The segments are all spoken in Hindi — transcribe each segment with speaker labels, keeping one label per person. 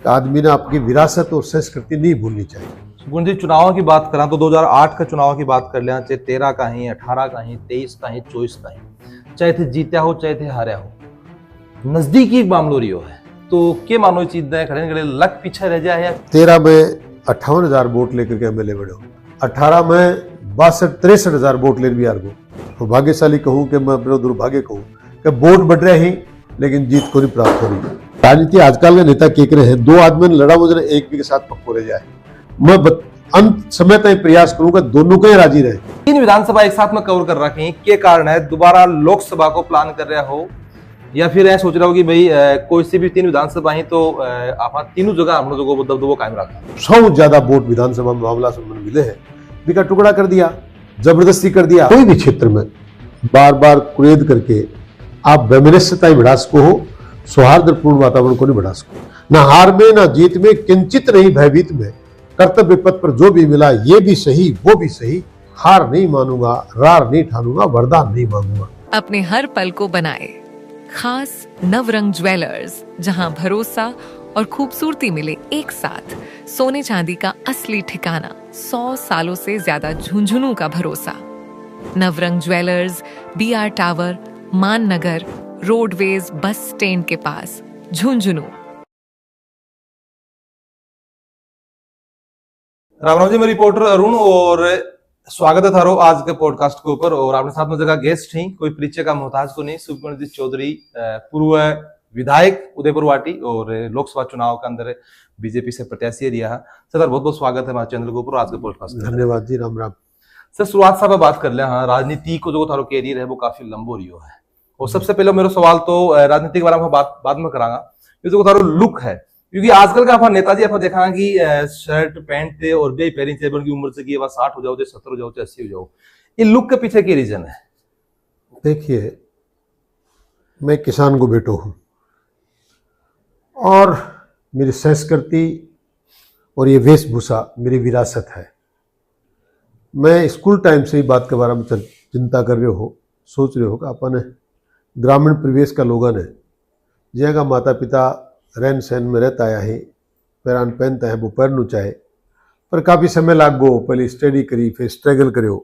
Speaker 1: आदमी ने आपकी विरासत और संस्कृति नहीं भूलनी चाहिए।
Speaker 2: सुकुन जी, चुनाव की बात करें तो 2008 का चुनाव की बात कर लें, चाहे 13 का ही, 18 का ही, 23 का ही, 24 का ही, चाहे थे जीत्या हो चाहे थे हारा हो, नजदीकी मामलो रही है तो के मानो चीज दे खड़े खड़े लक पीछे रह जाए या
Speaker 1: 13 में 58,000 वोट लेकर के एमएलए बने हो, 18 में 62-63,000 वोट ले भी हार गो। तो भाग्यशाली कहूँ कि मैं अपने दुर्भाग्य कहूँ कि वोट बढ़ रहे ही लेकिन जीत को नहीं प्राप्त हो रही। राजनीति आजकल के नेता केक रहे हैं, दो आदमी ने लड़ा मुझे एक भी के साथ पक्को रह जाए। मैं अंत समय तक प्रयास करूंगा दोनों को ही राजी रहे।
Speaker 2: 3 विधानसभा एक साथ में कवर कर रखी हैं, क्या कारण है? दोबारा लोकसभा को प्लान कर रहे हो या फिर ऐसा सोच रहा हो कि भाई कोई सी भी 3 विधानसभा ही तो आप तीनों जगह हम लोगों को दबदबो कायम रखा।
Speaker 1: 100 ज्यादा वोट विधानसभा में मामला से मिले हैं, बिका टुकड़ा कर दिया, जबरदस्ती कर दिया। कोई भी क्षेत्र में बार बार कुरेद करके आप वैमनस्यता ही बढ़ा सको हो, सौहार्दपूर्ण वातावरण को नहीं बढ़ा सको। ना हार में ना जीत में, किंचित नहीं भयभीत में, कर्तव्य पथ पर जो भी मिला ये भी सही वो भी सही, हार नहीं मानूंगा, रार नहीं ठानूंगा, वरदान नहीं मांगूंगा।
Speaker 3: अपने हर पल को बनाए खास नवरंग ज्वेलर्स, जहां भरोसा और खूबसूरती मिले एक साथ। सोने चांदी का असली ठिकाना, 100 सालों से ज्यादा झुंझुनू का भरोसा। नवरंग ज्वेलर्स, BR टावर, मान नगर, रोडवेज बस स्टैंड के पास, झुंझुनू।
Speaker 2: राम राम जी, मैं रिपोर्टर अरुण और स्वागत है थारो आज के पॉडकास्ट के ऊपर। और आपने साथ में जगह गेस्ट ही, कोई परिचय का मोहताज को नहीं, सुकुन जी चौधरी, पूर्व विधायक उदयपुर वाटी और लोकसभा चुनाव के अंदर बीजेपी से प्रत्याशी रिया। सर बहुत बहुत स्वागत है हमारे चैनल के ऊपर आज के पॉडकास्ट।
Speaker 1: धन्यवाद जी, राम राम।
Speaker 2: सर शुरुआत से बात कर ले, हाँ राजनीति को जो थारो कैरियर है वो काफी लंबो रियो है। और सबसे पहले मेरा सवाल तो राजनीति के बारे में बाद में करांगा, ये जो थारो लुक है, क्योंकि आजकल का नेताजी आप देखा कि शर्ट पैंट थे और भी पहली थे, उनकी उम्र से 60 हो जाओ, 70 हो जाओ, 80 हो जाओ, ये लुक के पीछे क्या रीजन है?
Speaker 1: देखिए, मैं किसान को बेटो हूं और मेरी संस्कृति और ये वेशभूषा मेरी विरासत है। मैं स्कूल टाइम से ही बात के बारे में चिंता कर रहे हो, सोच रहे हो कि अपन ग्रामीण परिवेश का लोगन है, जहाँ माता पिता रहन सहन में रहता आया है, पैरान पहनता है वो पहनू चाहे, पर काफ़ी समय लाग गो, पहले स्टडी करी फिर स्ट्रगल करो।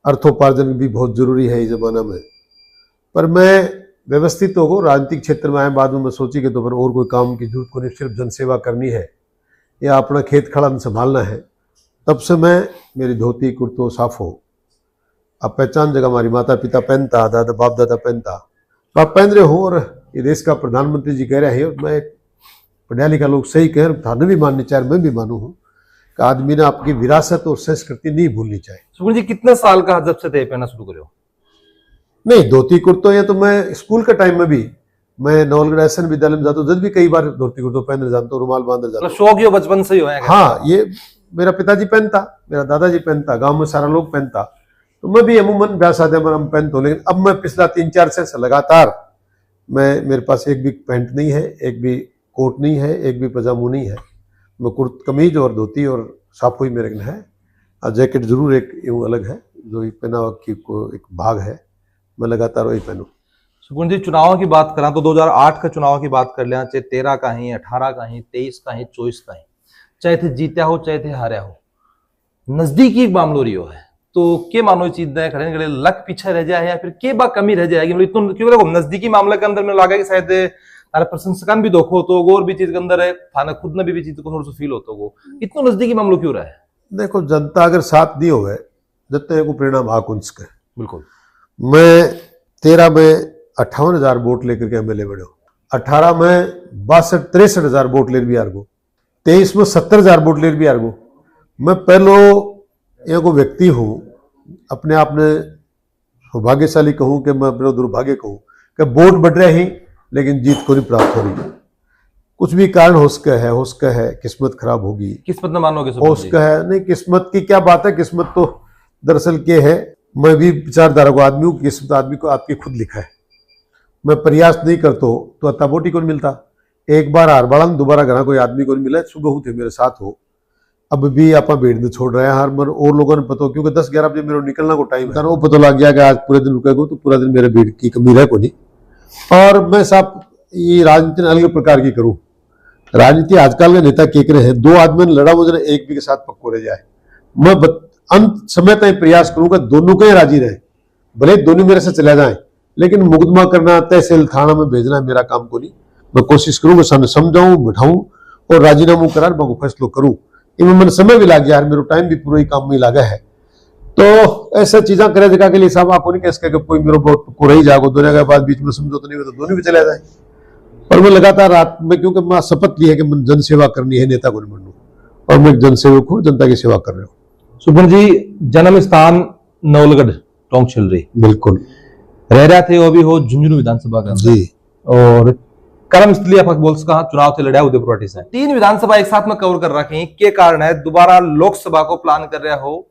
Speaker 1: अर्थोपार्जन भी बहुत जरूरी है इस जमाना में। पर मैं व्यवस्थित हो गो राजनीतिक क्षेत्र में आए, बाद में मैं सोची कि तो पर और कोई काम की जरूरत को नहीं, सिर्फ जनसेवा करनी है या अपना खेत खड़ा संभालना है। तब से मैं मेरी धोती कुर्तो साफ हो, अब पहचान जगह हमारी माता पिता पहनता, दादा बाप दादा पहनता, आप पहन रहे हो। और ये देश का प्रधानमंत्री जी कह रहे हैं, मैं पढ़ा लिखा लोग सही कह रहे, थाने भी माननी चाहिए, मैं भी मानू हूँ कि आदमी ने आपकी विरासत और संस्कृति नहीं भूलनी चाहिए।
Speaker 2: सुकुन जी, कितने साल का जब से थे पहनना शुरू करे हो?
Speaker 1: नहीं, धोती कुर्तो ये तो मैं स्कूल के टाइम में भी, मैं नवलगढ़ एसएन विद्यालय में जाता हूँ, जब भी कई बार धोती कुर्तो पहनने जानता हूँ, रुमाल बांधने जानता हूँ।
Speaker 2: शौक ये बचपन से ही हो?
Speaker 1: हाँ, ये मेरा पिताजी पहनता, मेरा दादाजी पहनता, गाँव में सारा लोग पहनता, तो मैं भी अमूमन ब्याह शादी में हम पहनता हूँ। लेकिन अब मैं पिछला 3-4 से लगातार मेरे पास एक भी पैंट नहीं है, एक भी कोट नहीं है, एक भी पजामू नहीं है। मैं कुर्त कमीज और धोती और साफो ही मेरे है, और जैकेट जरूर एक यूँ अलग है जो पहनावा की को एक भाग है, मैं लगातार वही पहनूँ।
Speaker 2: सुकुन जी, चुनाव की बात करें तो 2008 का चुनाव की बात कर लें, चाहे 13 का ही, 18 का ही, 23 का ही, 24 का ही, चाहे थे जीत्या हो चाहे थे हारा हो, नजदीकी मामलो रियो है तो के मानो चीज दे खड़े खड़े लक पीछे रह जाए या फिर के बा कमी रह जाएगी? मतलब इतना क्योंकि देखो नजदीकी मामले के अंदर में लगा कि शायद तारे प्रशंसकन भी दुख हो तो और भी चीज के अंदर है, थाना खुद ने भी चीज को थोड़ा सा फील होता हो, इतना नजदीकी मामलो क्यों रहा है?
Speaker 1: देखो, जनता अगर साथ दी हो गए जब को परिणाम आकुंच के।
Speaker 2: बिल्कुल।
Speaker 1: मैं 13 में 58,000 वोट लेकर के एमएलए बने हो, 18 में 62-63,000 वोट ले भी हार गो, 23 में 70,000 वोट ले भी हार गो। मैं पहलो एक व्यक्ति हूँ, अपने आप ने सौभाग्यशाली कहूँ कि मैं अपने दुर्भाग्य कहूँ कि वोट बढ़ रहे ही लेकिन जीत को नहीं प्राप्त हो रही। कुछ भी कारण हो सका है, किस्मत खराब होगी,
Speaker 2: किस्मत न मानोगे
Speaker 1: हो सका है। नहीं, किस्मत की क्या बात है, किस्मत तो दरअसल क्या है, मैं भी विचारधारा को आदमी हूँ, किस्मत आदमी को आपकी खुद लिखा है। मैं प्रयास नहीं करता तो अत्ता बोटी को नहीं मिलता। एक बार हार बाड़ा दोबारा घना कोई आदमी को नहीं मिला। सुबह थे मेरे साथ हो, अब भी आप भीड़ में छोड़ रहे हैं हर मर, और लोगों ने पता, क्योंकि 10-11 बजे मेरे निकलना को टाइम था, वो पता लग गया कि आज पूरे दिन रुकेगा तो पूरा दिन मेरे भीड़ की कमी रहे को नहीं। और मैं साहब ये राजनीति अलग प्रकार की करूँ, राजनीति आजकल के नेता के रहे हैं, दो आदमी ने लड़ा मुझे एक भी के साथ पक्को रह जाए। मैं अंत समय तक प्रयास करूंगा दोनों के राजी रहे, भले दोनों मेरे से चले जाएं, लेकिन मुकदमा करना, तहसील थाना में भेजना मेरा काम को नहीं। मैं कोशिश करूंगा समझाऊं, बिठाऊं और राजीनामू करार मैं फैसलो करूं। इनमें मैंने समय भी लग गया, मेरा टाइम भी पूरा ही काम में लगा है। तो ऐसा चीजा करे जगह के लिए साहब आपको नहीं कह सके कोई मेरे को रही जाओ, दोनों के बाद बीच में समझो तो नहीं तो दोनों भी चले जाए। पर मैं लगातार रात में, क्योंकि मैं शपथ ली है कि मैं जनसेवा करनी है, नेता को नहीं बनूं, और मैं जनसेवक हूँ, जनता की सेवा कर रहा हूँ।
Speaker 2: सुपन जी, जन्म स्थान नवलगढ़ टोंक छिलरी,
Speaker 1: बिल्कुल
Speaker 2: रह रहे थे वो भी हो झुंझुनू विधानसभा का
Speaker 1: जी,
Speaker 2: और कर्मस्थली आप बोल सका चुनाव से लड़ा उदयपुर पार्टी से 3 विधानसभा एक साथ में कवर कर रखे हैं। क्या कारण है? दोबारा लोकसभा को प्लान कर रहा हो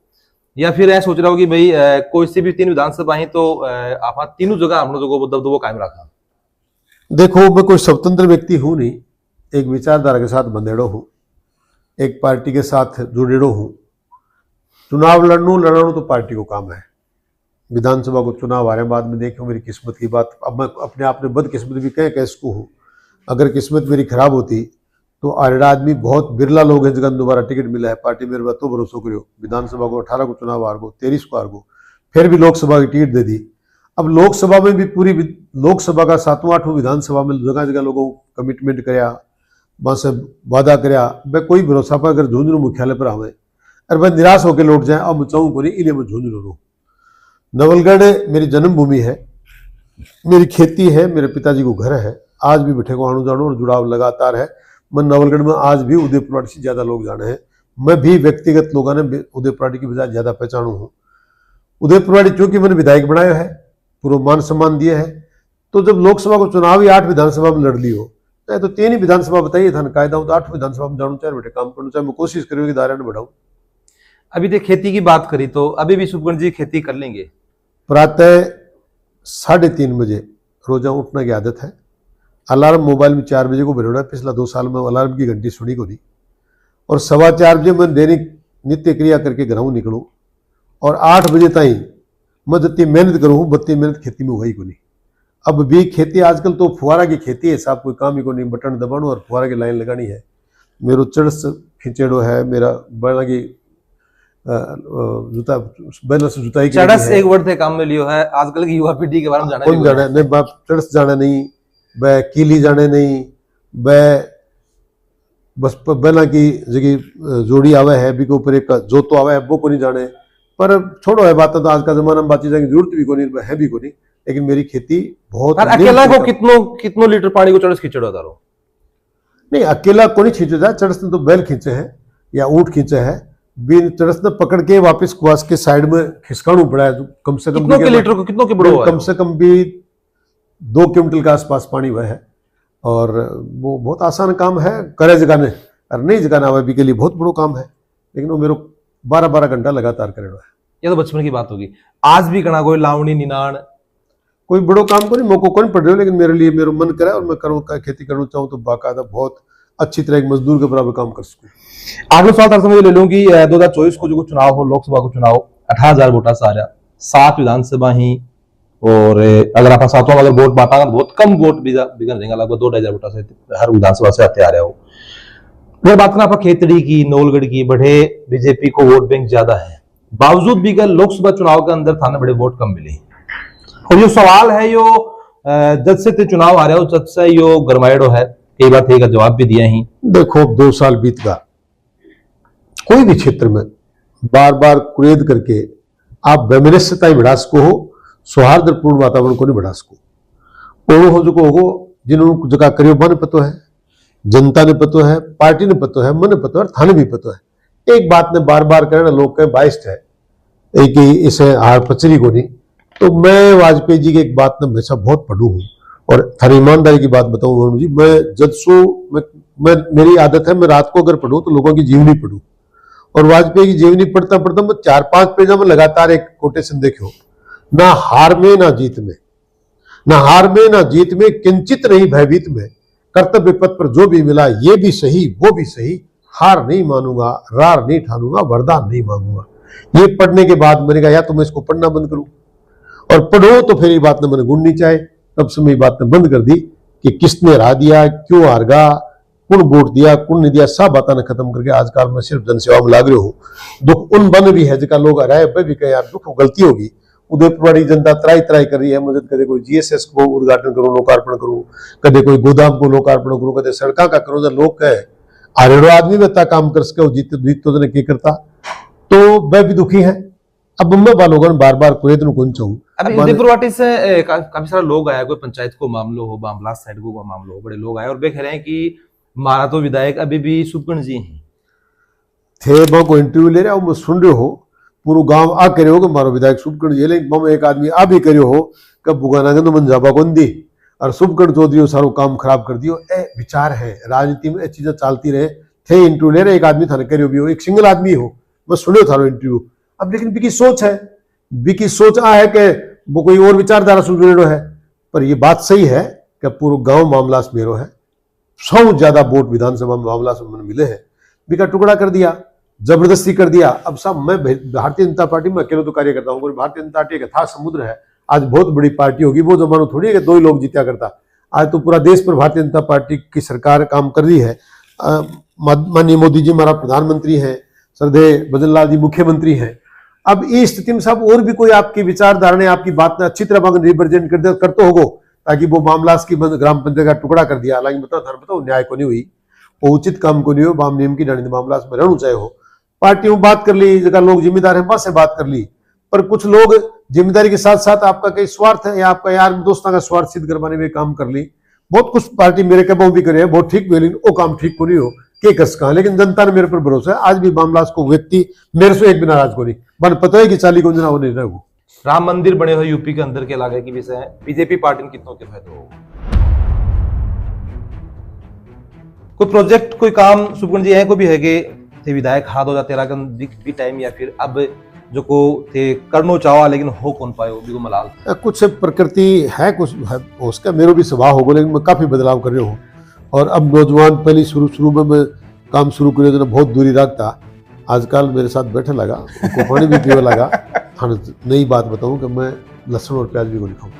Speaker 2: या फिर ऐसा सोच रहा हो कि भाई कोई सी भी 3 विधानसभा ही तो आप तीनों जगह हम लोग दबदबो कायम रखा?
Speaker 1: देखो मैं कोई स्वतंत्र व्यक्ति हूं नहीं, एक विचारधारा के साथ बंधेड़ो हूं, एक पार्टी के साथ जुड़ेड़ो हूं। चुनाव लड़नू तो पार्टी को काम है। विधानसभा को चुनाव आ रहे बाद में देखो मेरी किस्मत की बात। अब मैं अपने आप में बदकिस्मत भी कह इसको हूँ। अगर किस्मत मेरी खराब होती तो आरेड़ा आदमी बहुत बिरला लोग हैं जगह दोबारा टिकट मिला है। पार्टी मेरे बात तो भरोसा करो, विधानसभा को 18 को चुनाव हार गो, 23 को हार गो, फिर भी लोकसभा की टिकट दे दी। अब लोकसभा में भी पूरी लोकसभा का 7वां 8वां विधानसभा में जगह जगह लोगों को कमिटमेंट कराया, वहां से वादा कराया। मैं कोई भरोसा पर अगर झुंझुनू मुख्यालय पर आवे और मैं निराश होकर लौट जाए, अब मैं चाहूँ को नहीं, इन्हें मैं झुंझुनू रहूँ। नवलगढ़ मेरी जन्मभूमि है, मेरी खेती है, मेरे पिताजी को घर है, आज भी बैठे को आणु जाणु और जुड़ाव लगातार है। मैं नवलगढ़ में आज भी उदयपुर पार्टी से ज्यादा लोग जाने हैं। मैं भी व्यक्तिगत लोगों ने उदयपुर पार्टी की बजाय ज्यादा पहचानू हूँ। उदयपुर पार्टी चूंकि मैंने विधायक बनाया है, पूरा मान सम्मान दिया है, तो जब लोकसभा को चुनाव ही 8 विधानसभा में लड़ ली हो, चाहे तो 3 ही विधानसभा बताइए था कायदा हूँ, तो 8 विधानसभा में जाऊँ, चाहे बेटे काम करूँ, चाहे मैं कोशिश करूँ कि दायरा में बढ़ाऊँ।
Speaker 2: अभी तो खेती की बात करी तो अभी भी सुपन जी खेती कर लेंगे?
Speaker 1: प्रातः 3:30 बजे रोजा उठने की आदत है। अलार्म मोबाइल में 4 बजे को बजोड़ा है। पिछला 2 साल में अलार्म की घंटी सुनी को नहीं, और 4:15 बजे मैं दैनिक नित्य क्रिया करके घरों निकलूँ, और 8 बजे ताई मैं जितनी मेहनत करूँ बत्ती मेहनत खेती में हुई को नहीं। अब भी खेती आजकल तो फुहारा की खेती है साहब, कोई काम ही को नहीं, बटन दबानो और फुहारा की लाइन लगानी है। मेरो चढ़स खिंचेड़ो है, मेरा बैला की जूता बैला से जुताई की
Speaker 2: चढ़स एक वर्ड थे काम में लियो है। आजकल की युवा पीढ़ी के बारे में जाना
Speaker 1: कौन जाने नहीं, बाप चढ़स जाने नहीं, वह कीली जाने नहीं, वह बस बैला की जगह जोड़ी आवे है भी के ऊपर एक जो तो आवे है वो को नहीं जाने। पर छोड़ो है बात, तो आज का जमाना में बातचीत की जरूरत भी को नहीं है भी को नहीं। लेकिन मेरी खेती बहुत
Speaker 2: अकेला को कितनो लीटर पानी को चढ़स खींचड़ो तारो?
Speaker 1: नहीं, अकेला को नहीं खींचे जाए। चढ़स ने तो बैल खींचे हैं या ऊंट खींचे हैं, बिन चढ़स ने पकड़ के वापस कुआस के साइड में खिसकाणू पड़ा है। कम से कम
Speaker 2: कितनों के लीटर को कितनों के बड़ो
Speaker 1: कम से कम भी 2 क्विंटल के आसपास पानी हुआ है, और वो बहुत आसान काम है करे जगाने, और नहीं जगाना हुआ भी के लिए बहुत बड़ो काम है। लेकिन वो मेरे 12-12 घंटा लगातार करे हुआ है।
Speaker 2: ये तो बचपन की बात होगी। आज भी कना कोई लावणी निनाण
Speaker 1: कोई बड़ो काम को नहीं, मौको कौन पड़ रहे हो, लेकिन मेरे लिए मेरा मन करे और मैं करूँ खेती करना चाहूँ तो बाकायदा बहुत अच्छी तरह एक मजदूर के बराबर काम कर सकूँ।
Speaker 2: अगले साल तरह समझ ले लूं कि 2024 को जो चुनाव हो, लोकसभा को चुनाव 18,000 वोटा से आ रहा, 7 विधानसभा ही, और अगर आप 7वां अगर वोट बांटा बहुत कम वोट बिगड़ जाएगा, लगभग 2-2,500 वोटा से हर विधानसभा से आते आ रहे हो। अगर बात करें आप खेतड़ी की, नवलगढ़ की, बढ़े बीजेपी को वोट बैंक ज्यादा है, बावजूद भी कल लोकसभा चुनाव के अंदर थाने बड़े वोट कम मिले। और जो सवाल है यो जब से चुनाव आ रहे हो जब से यो गरमाइडो है, कई बार का जवाब भी दिया ही।
Speaker 1: देखो 2 साल बीत गया, कोई भी क्षेत्र में बार बार कुरेद करके आप वैमनस्यता ही बढ़ा सको हो, सौहार्दपूर्ण वातावरण को नहीं बढ़ा सको। और हो जो होगो जिन्होंने जगह करियो मन पतो है, जनता ने पतो है, पार्टी ने पतो है, मन पतो है, थाने भी पतो है। एक बात ने बार बार करना लोग कहें बाइस्ट है एक ही इसे हार पचरी को नहीं। तो मैं वाजपेयी जी की एक बात ने हमेशा बहुत पढ़ू हूँ, और थारी ईमानदारी की बात बताऊं वरुण जी, मैं जब सो मैं मेरी आदत है मैं रात को अगर पढ़ूं तो लोगों की जीवनी पढ़ूं, और वाजपेयी की जीवनी पढ़ता पढ़ता मैं 4-5 पेजा में लगातार एक कोटेशन देखो, ना हार में ना जीत में, ना हार में ना जीत में, किंचित नहीं भयभीत में, कर्तव्य पथ पर जो भी मिला ये भी सही वो भी सही, हार नहीं मानूंगा, रार नहीं ठानूंगा, वरदान नहीं मांगूंगा। ये पढ़ने के बाद मैंने कहा या तो मैं इसको पढ़ना बंद करूं, और पढ़ो तो फिर ये बात ने मैंने गुणनी चाहे, तब से मैं बात ने बंद कर दी कि किसने हरा दिया, क्यों हार गया, कौन वोट दिया कौन नहीं दिया सब बातें खत्म करके आजकल मैं सिर्फ जनसेवा में लाग रहे हो। दुख उन बन भी है जगह लोग हराए पे भी कहे यार दुख गलती होगी। उदयपुर वाली जनता त्राई त्राई कर रही है मदद, कदे कोई जीएसएस को उद्घाटन करूं लोकार्पण करूं, कदे कोई गोदाम को लोकार्पण करूं, कदे सड़का का करूं। लोग कहे आरेड़ो आदमी में इतना काम कर सके जीत जीत तो क्या करता, तो वह भी दुखी है। अब मैं बालोगन बार बार कुरेत कौन चाहूँ।
Speaker 2: अभी उदयपुर वाटी से काफी सारे लोग आए, कोई पंचायत को मामलो हो, बामला साइड को मामलो हो, बड़े लोग आए और वे कह रहे हैं कि मारा तो विधायक अभी भी सुपकण जी हैं
Speaker 1: थे। मैं को इंटरव्यू ले रहा हूँ, मैं सुन रहे हो पूरा गांव आ करे हो कि मारो विधायक शुभकर्ण जी, लेकिन मम एक आदमी आ भी करे हो कब बुगाना के तो मन जाबा कौन दी और शुभकर्ण चौधरी सारो काम खराब कर दियो। ए विचार है राजनीति में चीजें चलती रहे थे। इंटरव्यू ले रहे एक आदमी थाने करियो भी हो, एक सिंगल आदमी हो, मैं सुनो थारो इंटरव्यू। अब लेकिन बिकी सोच है, बिकी सोच आ है कि वो कोई और विचारधारा सुन है। पर ये बात सही है कि पूरा गांव मामला मेरो है, 100 ज्यादा वोट विधानसभा में मामला से मिले हैं, बिका टुकड़ा कर दिया, जबरदस्ती कर दिया। अब सब मैं भारतीय जनता पार्टी में अकेले तो कार्य करता हूँ, भारतीय जनता पार्टी का था समुद्र है, आज बहुत बड़ी पार्टी होगी। वो जमाना थोड़ी है कि 2 ही लोग जीत्या करता, आज तो पूरा देश पर भारतीय जनता पार्टी की सरकार काम कर रही है। माननीय मोदी जी हमारा प्रधानमंत्री हैं, श्रद्धेय भजन लाल जी मुख्यमंत्री हैं। अब इस स्थिति में सब और भी कोई आपकी विचारधारा ने आपकी बात ने अच्छी तरह रिप्रेजेंट कर तो होगो, ताकि वो मामला की ग्राम पंचायत का टुकड़ा कर दिया। हालांकि बताओ न्याय को नहीं हुई, वो उचित काम को नहीं हो, बाम नियम की डाणी मामला में रहना चाहिए हो। पार्टी में बात कर ली, जगह लोग जिम्मेदार हैं वहां से बात कर ली, पर कुछ लोग जिम्मेदारी के साथ साथ आपका कई स्वार्थ है या आपका यार दोस्तों का स्वार्थ सिद्ध करवाने में काम कर ली। बहुत कुछ पार्टी मेरे कबाऊ भी करे बहुत ठीक भी, लेकिन वो काम ठीक को नहीं हो के कस कहा। लेकिन जनता ने मेरे पर भरोसा है, आज भी मामला को व्यक्ति मेरे से एक भी नाराज को नहीं बन पता है कि 40 को वो नहीं रहे।
Speaker 2: राम मंदिर बने हुए यूपी के अंदर के इलाके की विषय है, बीजेपी पार्टी में कितनों के फायदे होगा? कोई प्रोजेक्ट कोई काम सुपकर्ण जी है को भी है थे विधायक हाथ 2013 का भी टाइम, या फिर अब जो को थे करनो चावा लेकिन हो कौन पाए भी मलाल
Speaker 1: कुछ प्रकृति है, कुछ है उसका मेरे भी स्वभाव होगा, लेकिन मैं काफी बदलाव कर रहा हूँ। और अब नौजवान पहले शुरू में मैं काम शुरू करे तो बहुत दूरी रखता, आजकल मेरे साथ बैठे लगा, पानी भी पीने लगा। हाँ नई बात बताऊं कि मैं लहसुन और प्याज भी को नहीं खाऊं।